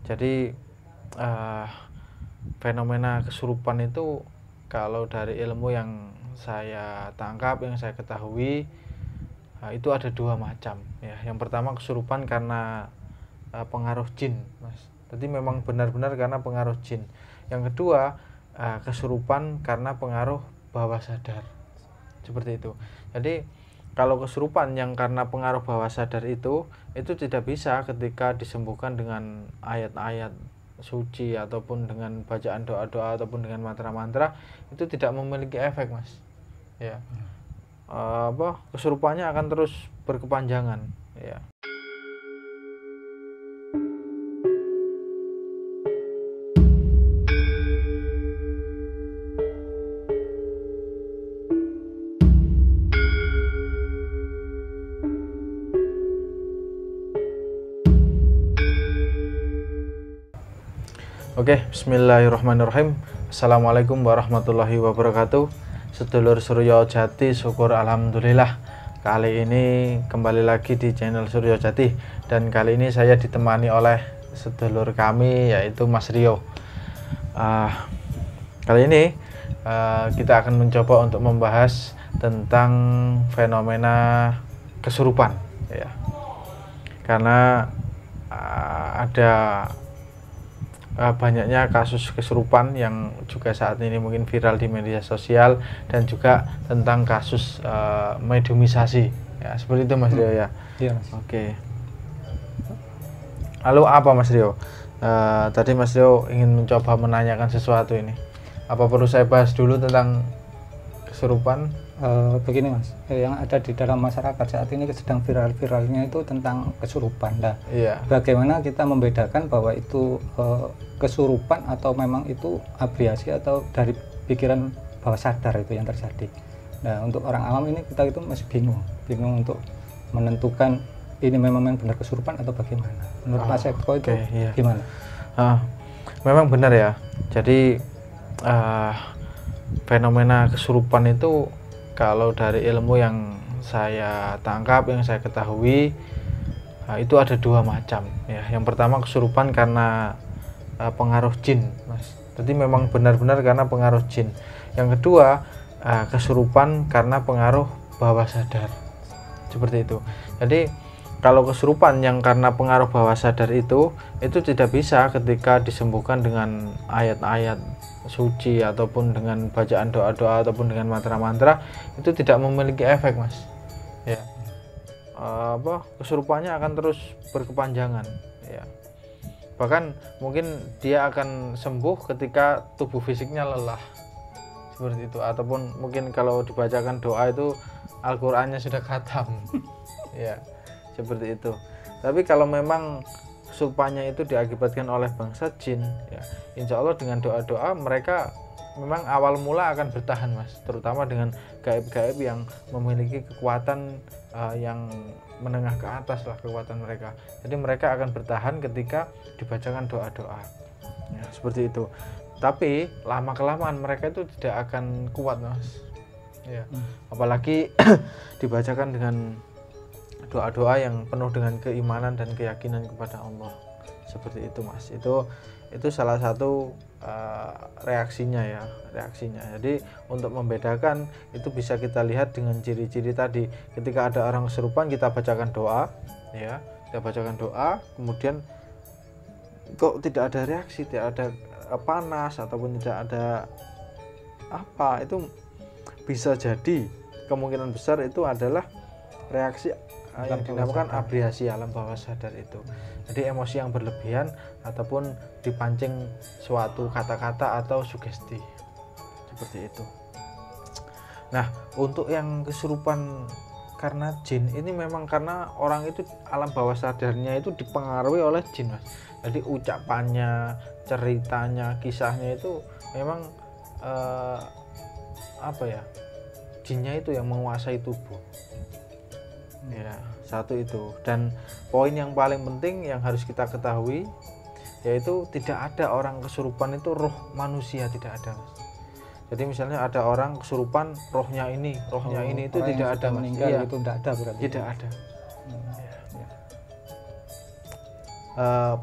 Jadi fenomena kesurupan itu kalau dari ilmu yang saya tangkap, yang saya ketahui, itu ada dua macam ya. Yang pertama kesurupan karena pengaruh jin, Mas. Jadi memang benar-benar karena pengaruh jin. Yang kedua kesurupan karena pengaruh bawah sadar. Seperti itu. Jadi kalau kesurupan yang karena pengaruh bawah sadar itu tidak bisa ketika disembuhkan dengan ayat-ayat suci ataupun dengan bacaan doa-doa ataupun dengan mantra-mantra, itu tidak memiliki efek, Mas. Ya. Kesurupannya akan terus berkepanjangan, ya. Oke, bismillahirrahmanirrahim. Assalamualaikum warahmatullahi wabarakatuh. Sedulur Suryo Jati, syukur alhamdulillah. Kali ini kembali lagi di channel Suryo Jati, dan kali ini saya ditemani oleh sedulur kami yaitu Mas Rio. Kali ini kita akan mencoba untuk membahas tentang fenomena kesurupan, ya. Karena ada banyaknya kasus kesurupan yang juga saat ini mungkin viral di media sosial, dan juga tentang kasus mediumisasi, ya, seperti itu, Mas Rio, ya. Iya, Mas. Oke. Lalu apa, Mas Rio? Tadi Mas Rio ingin mencoba menanyakan sesuatu ini. Apa perlu saya bahas dulu tentang kesurupan? Begini, Mas, yang ada di dalam masyarakat saat ini sedang viral-viralnya itu tentang kesurupan. Nah, Iya. bagaimana kita membedakan bahwa itu kesurupan atau memang itu abriasi atau dari pikiran bawah sadar itu yang terjadi. Nah, untuk orang awam ini kita itu masih bingung untuk menentukan ini memang benar kesurupan atau bagaimana. Menurut Mas Eko itu iya. gimana? Memang benar, ya. Jadi fenomena kesurupan itu kalau dari ilmu yang saya tangkap, yang saya ketahui, itu ada dua macam, ya. Yang pertama kesurupan karena pengaruh jin, Mas. Jadi memang benar-benar karena pengaruh jin. Yang kedua kesurupan karena pengaruh bawah sadar, seperti itu. Jadi kalau kesurupan yang karena pengaruh bawah sadar itu tidak bisa ketika disembuhkan dengan ayat-ayat suci ataupun dengan bacaan doa-doa ataupun dengan mantra-mantra, itu tidak memiliki efek, Mas. Ya. Kesurupannya akan terus berkepanjangan, ya. Bahkan mungkin dia akan sembuh ketika tubuh fisiknya lelah, seperti itu. Ataupun mungkin kalau dibacakan doa itu Al-Qur'annya sudah khatam. Ya, seperti itu. Tapi kalau memang kesurupannya itu diakibatkan oleh bangsa jin, ya, insya Allah dengan doa-doa mereka memang awal mula akan bertahan, Mas. Terutama dengan gaib-gaib yang memiliki kekuatan yang menengah ke atas lah kekuatan mereka. Jadi mereka akan bertahan ketika dibacakan doa-doa, ya, seperti itu. Tapi lama kelamaan mereka itu tidak akan kuat, Mas. Ya. Apalagi dibacakan dengan doa-doa yang penuh dengan keimanan dan keyakinan kepada Allah, seperti itu, Mas. Itu salah satu reaksinya. Jadi untuk membedakan itu bisa kita lihat dengan ciri-ciri tadi. Ketika ada orang kesurupan, kita bacakan doa, ya, kemudian kok tidak ada reaksi, tidak ada panas ataupun tidak ada apa, itu bisa jadi kemungkinan besar itu adalah reaksi yang dinamakan abriasi alam bawah sadar itu. Jadi emosi yang berlebihan ataupun dipancing suatu kata-kata atau sugesti, seperti itu. Nah, untuk yang kesurupan karena jin ini memang karena orang itu alam bawah sadarnya itu dipengaruhi oleh jin, Mas. Jadi ucapannya, ceritanya, kisahnya itu memang jinnya itu yang menguasai tubuh. Ya, satu itu. Dan poin yang paling penting yang harus kita ketahui yaitu tidak ada orang kesurupan itu roh manusia, tidak ada, Mas. Jadi misalnya ada orang kesurupan rohnya ini itu tidak ada, meninggal, itu tidak ada berarti. Tidak ada. Ya.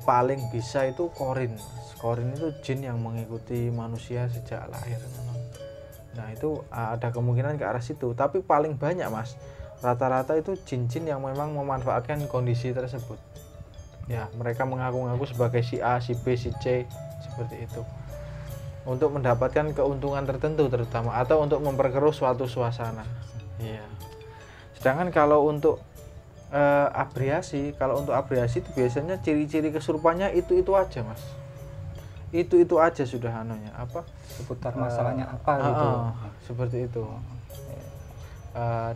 paling bisa itu korin. Korin itu jin yang mengikuti manusia sejak lahir. Nah itu ada kemungkinan ke arah situ, tapi paling banyak mas, rata-rata itu jin-jin yang memang memanfaatkan kondisi tersebut. Ya mereka mengaku-ngaku sebagai si A, si B, si C, seperti itu, untuk mendapatkan keuntungan tertentu terutama, atau untuk memperkeruh suatu suasana. Iya. Sedangkan kalau untuk abriasi, itu biasanya ciri-ciri kesurupannya itu aja mas, itu aja sudah anunya apa, seputar masalahnya apa gitu. Seperti itu.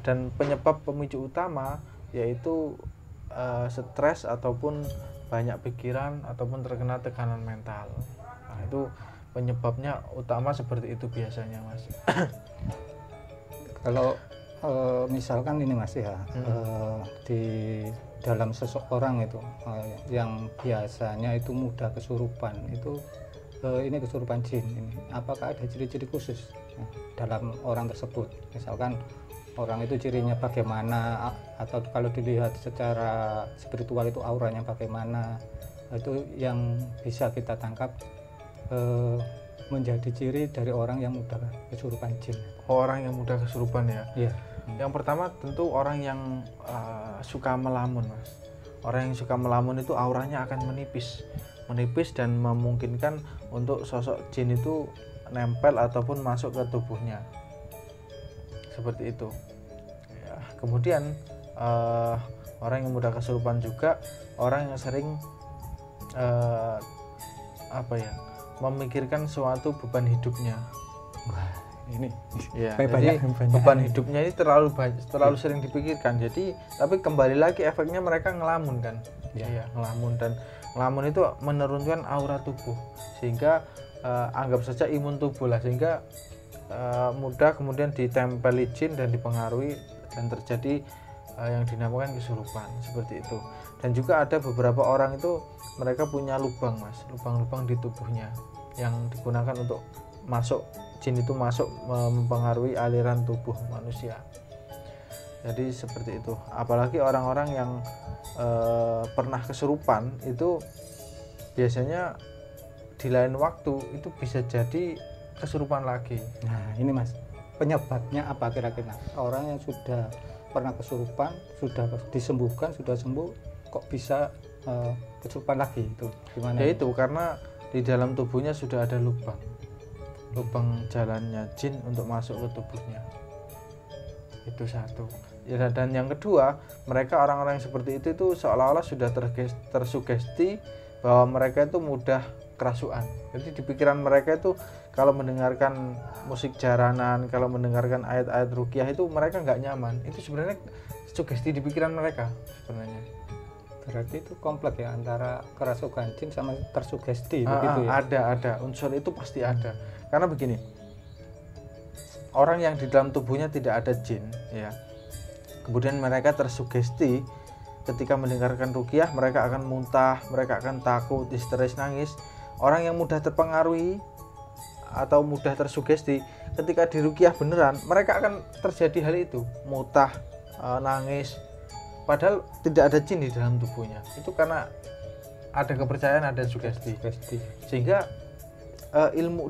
Dan penyebab pemicu utama yaitu stres ataupun banyak pikiran ataupun terkena tekanan mental. Nah, itu penyebabnya utama seperti itu biasanya mas. Kalau misalkan ini mas ya, di dalam seseorang itu yang biasanya itu mudah kesurupan itu, ini kesurupan jin ini, apakah ada ciri-ciri khusus dalam orang tersebut? Misalkan orang itu cirinya bagaimana, atau kalau dilihat secara spiritual itu auranya bagaimana, itu yang bisa kita tangkap menjadi ciri dari orang yang mudah kesurupan jin. Orang yang mudah kesurupan ya? Iya. Yang pertama tentu orang yang suka melamun mas. Orang yang suka melamun itu auranya akan menipis dan memungkinkan untuk sosok jin itu nempel ataupun masuk ke tubuhnya, seperti itu ya. Kemudian orang yang mudah kesurupan juga orang yang sering memikirkan suatu beban hidupnya. Wah, ini ya, jadi beban hidupnya ini terlalu sering dipikirkan. Jadi tapi kembali lagi efeknya mereka ngelamun kan ya, ngelamun, dan ngelamun itu menurunkan aura tubuh, sehingga anggap saja imun tubuh lah, sehingga mudah kemudian ditempeli jin dan dipengaruhi dan terjadi yang dinamakan kesurupan, seperti itu. Dan juga ada beberapa orang itu mereka punya lubang mas, lubang-lubang di tubuhnya yang digunakan untuk masuk, jin itu masuk mempengaruhi aliran tubuh manusia. Jadi seperti itu. Apalagi orang-orang yang pernah kesurupan itu biasanya di lain waktu itu bisa jadi kesurupan lagi. Nah ini mas, penyebabnya apa kira-kira? Orang yang sudah pernah kesurupan, sudah disembuhkan, sudah sembuh, kok bisa kesurupan lagi, itu gimana? Ya itu karena di dalam tubuhnya sudah ada lubang jalannya jin untuk masuk ke tubuhnya. Itu satu ya. Dan yang kedua, mereka orang-orang yang seperti itu seolah-olah sudah tersugesti bahwa mereka itu mudah kerasukan. Jadi di pikiran mereka itu kalau mendengarkan musik jaranan, kalau mendengarkan ayat-ayat ruqyah itu mereka nggak nyaman. Itu sebenarnya sugesti di pikiran mereka sebenarnya. Berarti itu kompleks ya antara kerasukan jin sama tersugesti begitu ya? Ada unsur itu pasti ada. Karena begini, orang yang di dalam tubuhnya tidak ada jin ya, kemudian mereka tersugesti ketika mendengarkan ruqyah, mereka akan muntah, mereka akan takut, histeris, nangis. Orang yang mudah terpengaruhi atau mudah tersugesti, ketika di ruqyah beneran, mereka akan terjadi hal itu, muntah, nangis, padahal tidak ada jin di dalam tubuhnya. Itu karena ada kepercayaan, ada sugesti. Sehingga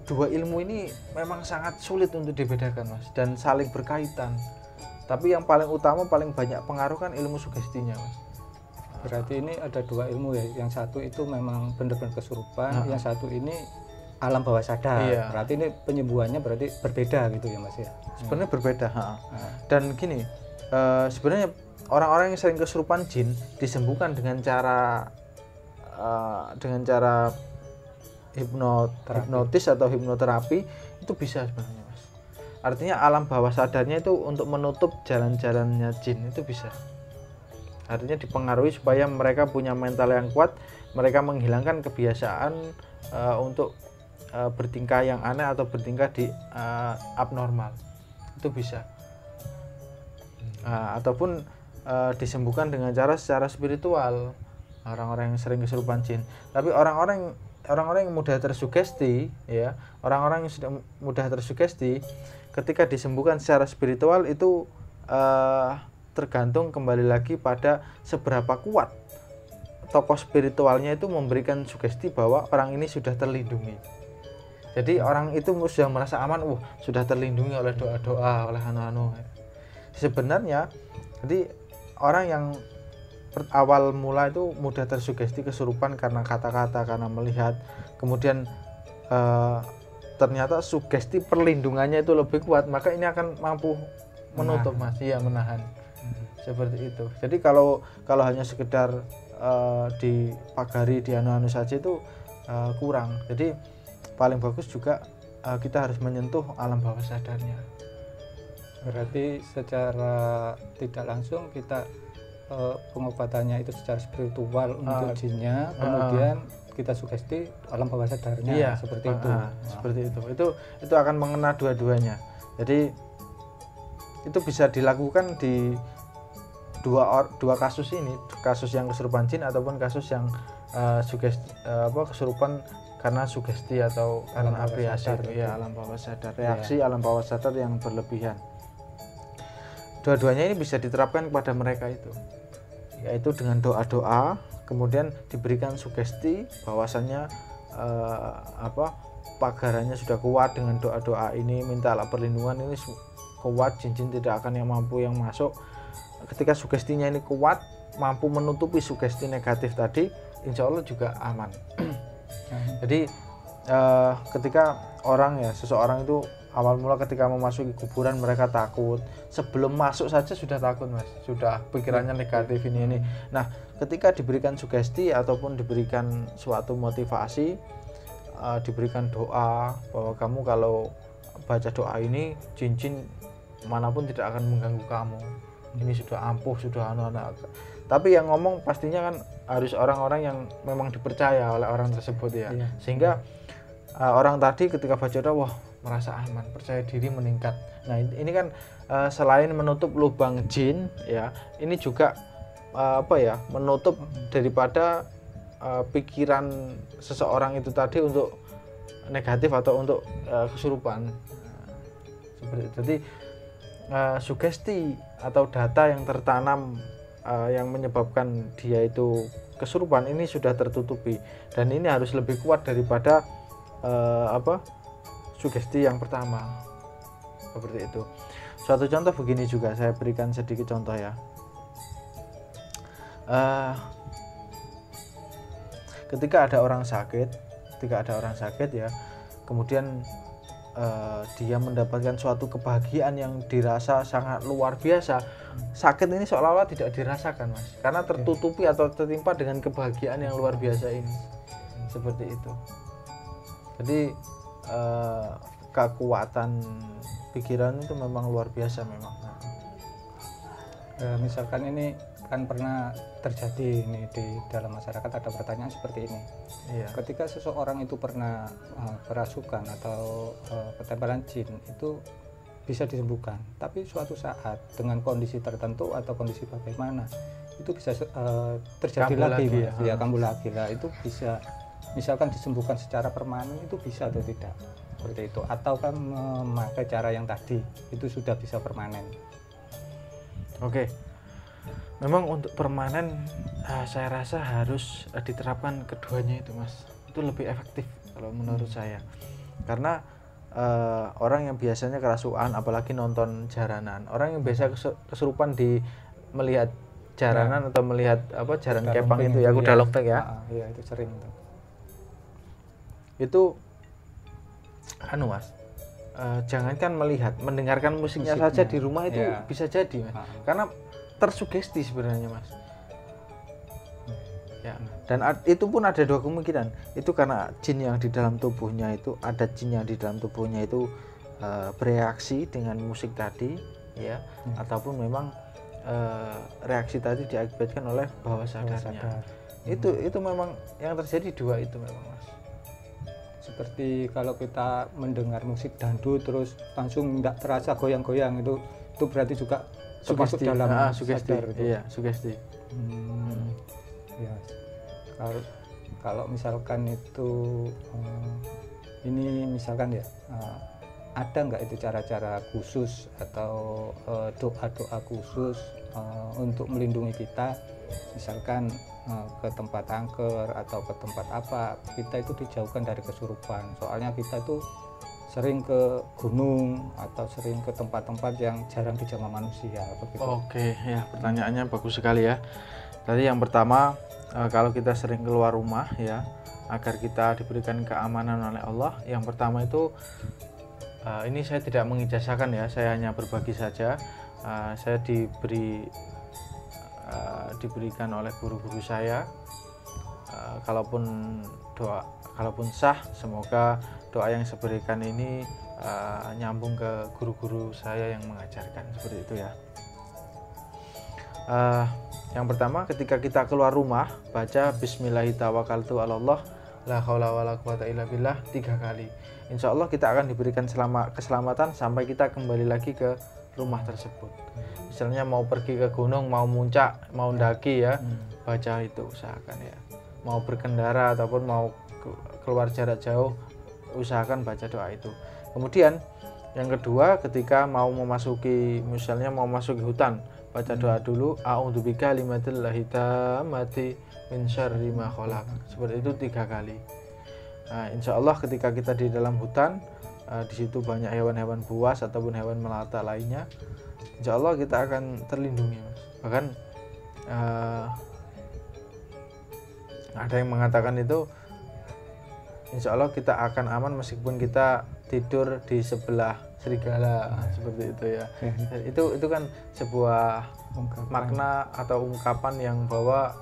dua ilmu ini memang sangat sulit untuk dibedakan mas, dan saling berkaitan. Tapi yang paling utama, paling banyak pengaruh kan ilmu sugestinya mas. Berarti ini ada dua ilmu ya, yang satu itu memang benar-benar kesurupan, yang satu ini alam bawah sadar. Iya. Berarti ini penyembuhannya berarti berbeda gitu ya mas ya? Sebenarnya berbeda. Dan gini, sebenarnya orang-orang yang sering kesurupan jin disembuhkan dengan cara hipnotis atau hipnoterapi, itu bisa sebenarnya mas. Artinya alam bawah sadarnya itu untuk menutup jalan-jalannya jin itu bisa. Artinya dipengaruhi supaya mereka punya mental yang kuat, mereka menghilangkan kebiasaan untuk bertingkah yang aneh atau bertingkah di abnormal, itu bisa. Ataupun disembuhkan dengan cara secara spiritual, orang-orang yang sering kesurupan jin. Tapi orang-orang yang mudah tersugesti ya, orang-orang yang sudah mudah tersugesti ketika disembuhkan secara spiritual itu tergantung kembali lagi pada seberapa kuat tokoh spiritualnya itu memberikan sugesti bahwa orang ini sudah terlindungi. Jadi orang itu sudah merasa aman, sudah terlindungi oleh doa-doa, oleh anu-anu. Sebenarnya, jadi orang yang awal mula itu mudah tersugesti kesurupan karena kata-kata, karena melihat, kemudian ternyata sugesti perlindungannya itu lebih kuat, maka ini akan mampu menutup, Mas, ya, menahan. Seperti itu. Jadi kalau hanya sekedar dipagari, di anu-anu saja itu kurang. Jadi paling bagus juga kita harus menyentuh alam bawah sadarnya. Berarti secara tidak langsung kita pengobatannya itu secara spiritual untuk jinnya, kemudian kita sugesti alam bawah sadarnya, iya, seperti itu. Seperti itu. Itu akan mengena dua-duanya. Jadi itu bisa dilakukan di dua kasus ini, kasus yang kesurupan jin ataupun kasus yang kesurupan karena sugesti atau karena abriasi, ya, alam bawah sadar, reaksi alam bawah sadar yang berlebihan. Dua-duanya ini bisa diterapkan kepada mereka itu, yaitu dengan doa-doa, kemudian diberikan sugesti bahwasannya pagarannya sudah kuat, dengan doa-doa ini mintalah perlindungan ini kuat, jin-jin tidak akan yang mampu yang masuk. Ketika sugestinya ini kuat, mampu menutupi sugesti negatif tadi, insya Allah juga aman. Jadi ketika seseorang itu awal mula ketika memasuki kuburan mereka takut, sebelum masuk saja sudah takut, Mas, sudah pikirannya negatif ini. Nah, ketika diberikan sugesti ataupun diberikan suatu motivasi, diberikan doa bahwa kamu kalau baca doa ini, jin-jin manapun tidak akan mengganggu kamu, ini sudah ampuh, sudah anu-anu. Tapi yang ngomong pastinya kan harus orang-orang yang memang dipercaya oleh orang tersebut, ya. Sehingga orang tadi ketika baca doa, merasa aman, percaya diri meningkat. Nah, ini kan selain menutup lubang jin, ya, ini juga menutup daripada pikiran seseorang itu tadi untuk negatif atau untuk kesurupan. Seperti itu. Jadi sugesti atau data yang tertanam yang menyebabkan dia itu kesurupan ini sudah tertutupi, dan ini harus lebih kuat daripada sugesti yang pertama. Seperti itu. Suatu contoh begini juga, saya berikan sedikit contoh, ya. Ketika ada orang sakit, ya, kemudian dia mendapatkan suatu kebahagiaan yang dirasa sangat luar biasa. Sakit ini seolah-olah tidak dirasakan, Mas, karena tertutupi atau tertimpa dengan kebahagiaan yang luar biasa ini. Seperti itu. Jadi kekuatan pikiran itu memang luar biasa memang. Misalkan ini kan pernah terjadi ini di dalam masyarakat, ada pertanyaan seperti ini. Iya. Ketika seseorang itu pernah kerasukan atau ketempelan jin, itu bisa disembuhkan, tapi suatu saat dengan kondisi tertentu atau kondisi bagaimana itu bisa terjadi kambuh lagi, ya. Itu bisa misalkan disembuhkan secara permanen, itu bisa atau tidak, seperti itu, atau kan memakai cara yang tadi itu sudah bisa permanen? Oke. Memang untuk permanen saya rasa harus diterapkan keduanya itu, Mas. Itu lebih efektif kalau menurut saya. Karena orang yang biasanya kerasukan, apalagi nonton jaranan, orang yang biasa kesurupan di melihat jaranan atau melihat jaran kepang itu, ya, kuda loktek, ya. Iya, itu sering tuh. Itu Mas, jangankan melihat, mendengarkan musiknya saja di rumah itu bisa jadi, Mas. Karena tersugesti sebenarnya, Mas, ya. Dan itu pun ada dua kemungkinan, itu karena jin yang di dalam tubuhnya itu bereaksi dengan musik tadi, ya, ataupun memang reaksi tadi diakibatkan oleh bawah sadarnya. Itu memang yang terjadi dua itu memang, Mas. Seperti kalau kita mendengar musik dangdut terus langsung tidak terasa goyang-goyang, itu berarti juga termasuk dalam sugesti. Iya, sugesti. Ya. Kalau misalkan itu ini misalkan, ya, ada nggak itu cara-cara khusus atau doa-doa khusus untuk melindungi kita, misalkan ke tempat angker atau ke tempat apa, kita itu dijauhkan dari kesurupan. Soalnya kita itu sering ke gunung atau sering ke tempat-tempat yang jarang dijamah manusia begitu. Oke, ya pertanyaannya bagus sekali ya. Tadi yang pertama, kalau kita sering keluar rumah ya, agar kita diberikan keamanan oleh Allah. Yang pertama itu, ini saya tidak mengijazahkan ya, saya hanya berbagi saja. Saya diberikan oleh guru-guru saya. Kalaupun sah, semoga doa yang saya berikan ini nyambung ke guru-guru saya yang mengajarkan, seperti itu ya. Yang pertama, ketika kita keluar rumah, baca Bismillahirrahmanirrahim, la haula wala quwata illa billah 3 kali. Insya Allah kita akan diberikan keselamatan sampai kita kembali lagi ke rumah tersebut. Misalnya mau pergi ke gunung, mau muncak, mau daki ya, baca itu usahakan ya. Mau berkendara ataupun mau keluar jarak jauh, usahakan baca doa itu. Kemudian yang kedua, ketika mau memasuki, misalnya mau masuk hutan, baca doa dulu, a'udzubika kalimatillahit tammati min syarri ma khalaq. Seperti itu 3 kali. Nah, insya Allah ketika kita di dalam hutan, di situ banyak hewan-hewan buas ataupun hewan melata lainnya, insya Allah kita akan terlindungi, Mas. Bahkan ada yang mengatakan itu, insya Allah kita akan aman meskipun kita tidur di sebelah serigala, seperti itu ya. Itu kan sebuah makna atau ungkapan yang bahwa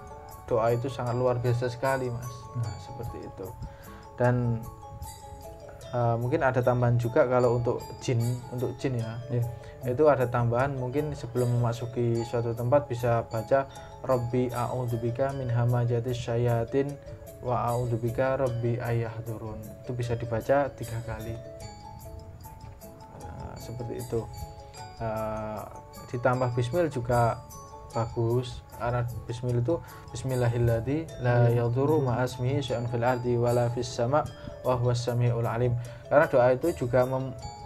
doa itu sangat luar biasa sekali, Mas. Nah, seperti itu. Dan mungkin ada tambahan juga kalau untuk jin ya. Itu ada tambahan, mungkin sebelum memasuki suatu tempat bisa baca Rabbi a'udzubika min hamajatis syayatin wa a'udzubika rabbi ayahdurun. Itu bisa dibaca 3 kali. Seperti itu. Ditambah bismil juga bagus, karena bismil itu bismillahilladzi la yadurru ma'asmihi syai'un fil ardi wala fis sama' wa huwas samiul alim. Karena doa itu juga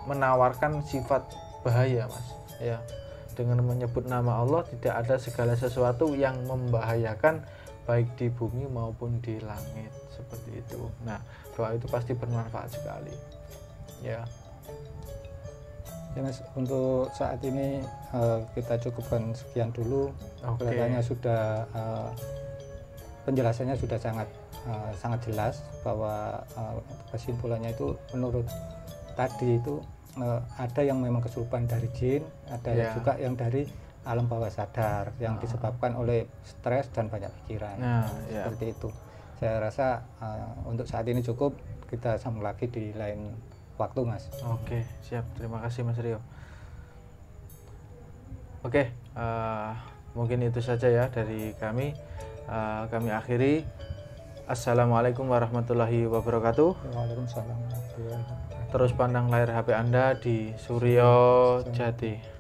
menawarkan sifat bahaya, Mas ya. Dengan menyebut nama Allah, tidak ada segala sesuatu yang membahayakan baik di bumi maupun di langit, seperti itu. Nah, doa itu pasti bermanfaat sekali ya. Ya, Mas, untuk saat ini kita cukupkan sekian dulu. Kelihatannya sudah penjelasannya sudah sangat jelas bahwa kesimpulannya itu menurut tadi itu ada yang memang kesurupan dari jin, ada juga yang dari alam bawah sadar yang disebabkan oleh stres dan banyak pikiran. Seperti itu. Saya rasa untuk saat ini cukup, kita sambung lagi di lain waktu, Mas. Oke, siap. Terima kasih, Mas Rio. Oke, mungkin itu saja ya dari kami. Kami akhiri. Assalamualaikum warahmatullahi wabarakatuh. Waalaikumsalam warahmatullahi wabarakatuh. Terus pandang layar HP Anda di Suryo Jati.